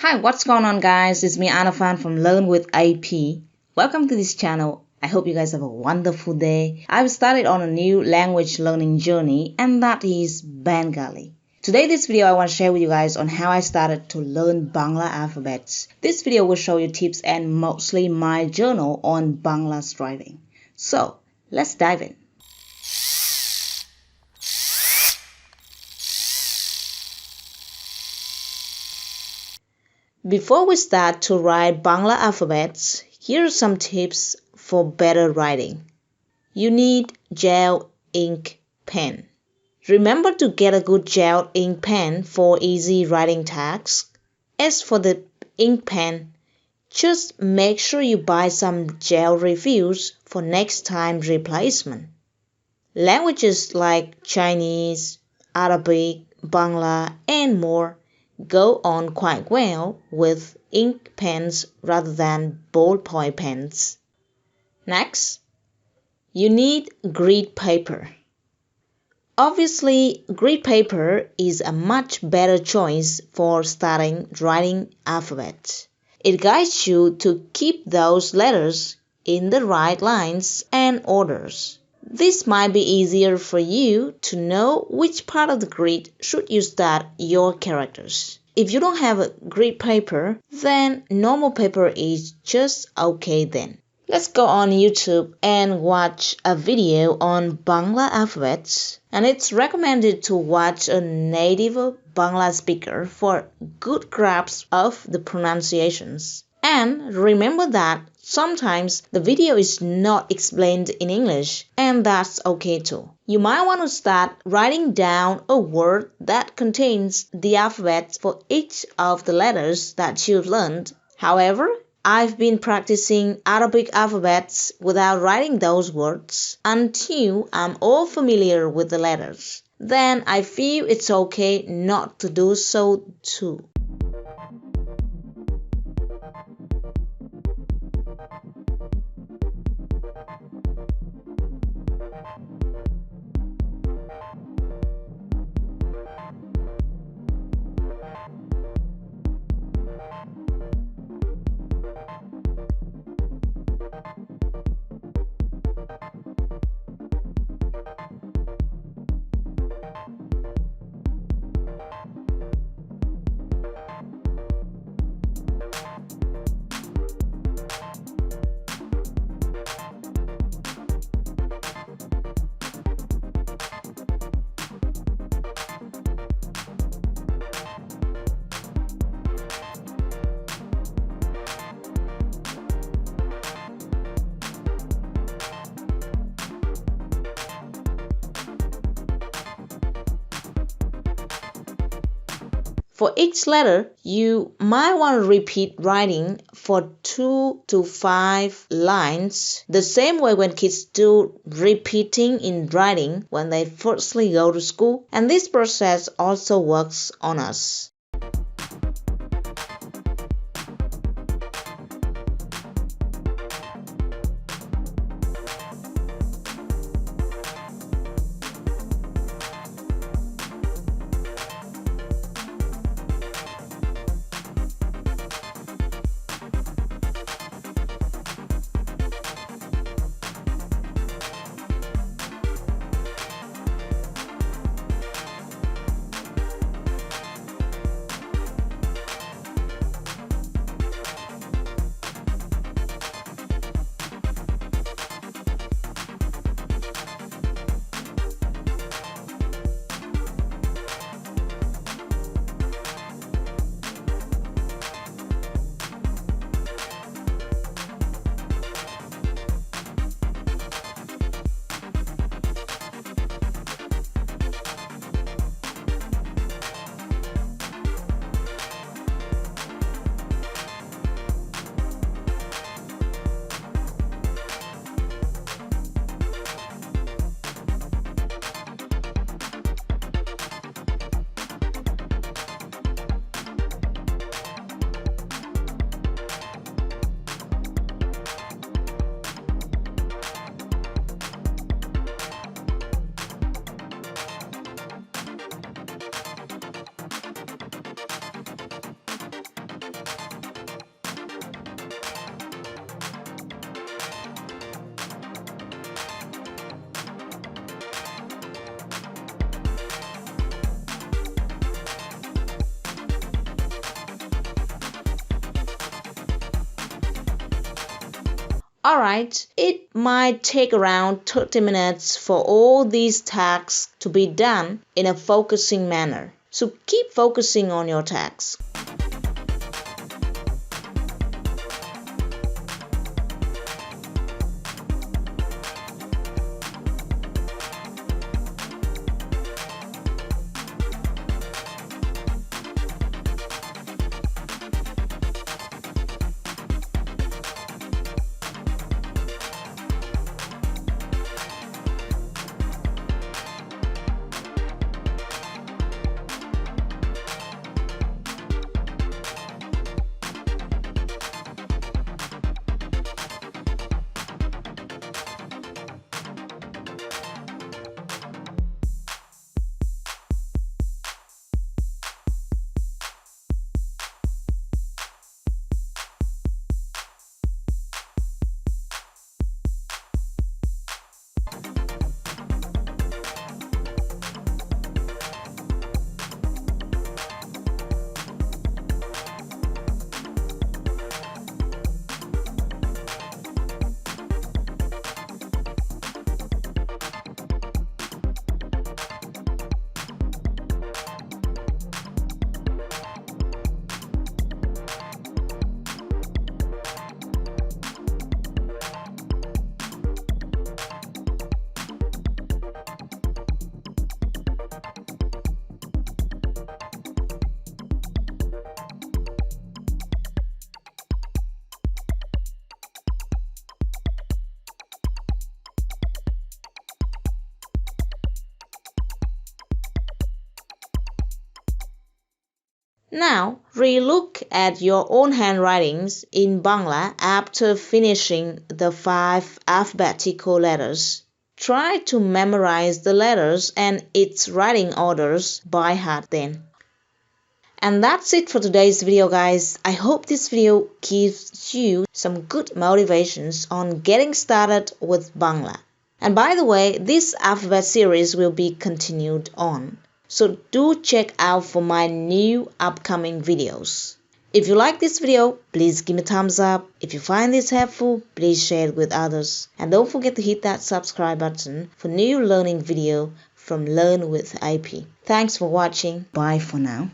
Hi, what's going on, guys? It's me, Anafan from Learn with AP. Welcome to this channel. I hope you guys have a wonderful day. I've started on a new language learning journey, and that is Bengali. Today, this video I want to share with you guys on how I started to learn Bangla alphabets. This video will show you tips and mostly my journal on Bangla striving. So, let's dive in. Before we start to write Bangla alphabets, here are some tips for better writing. You need gel ink pen. Remember to get a good gel ink pen for easy writing tasks. As for the ink pen, just make sure you buy some gel refills for next time replacement. Languages like Chinese, Arabic, Bangla, and more go on quite well with ink pens rather than ballpoint pens. Next, you need grid paper. Obviously, grid paper is a much better choice for starting writing alphabets. It guides you to keep those letters in the right lines and orders. This might be easier for you to know which part of the grid should you start your characters. If you don't have a grid paper, then normal paper is just okay then. Let's go on YouTube and watch a video on Bangla alphabets, and it's recommended to watch a native Bangla speaker for good grasp of the pronunciations. And remember that sometimes the video is not explained in English, and that's okay too. You might want to start writing down a word that contains the alphabet for each of the letters that you've learned. However, I've been practicing Arabic alphabets without writing those words until I'm all familiar with the letters. Then I feel it's okay not to do so too. For each letter, you might want to repeat writing for 2 to 5 lines, the same way when kids do repeating in writing when they firstly go to school, and this process also works on us. Alright, it might take around 30 minutes for all these tasks to be done in a focusing manner. So keep focusing on your tasks. Now, relook at your own handwritings in Bangla after finishing the 5 alphabetical letters. Try to memorize the letters and its writing orders by heart then. And that's it for today's video, guys. I hope this video gives you some good motivations on getting started with Bangla. And by the way, this alphabet series will be continued on. So do check out for my new upcoming videos. If you like this video, please give me a thumbs up. If you find this helpful, please share it with others. And don't forget to hit that subscribe button for new learning video from Learn with AP. Thanks for watching. Bye for now.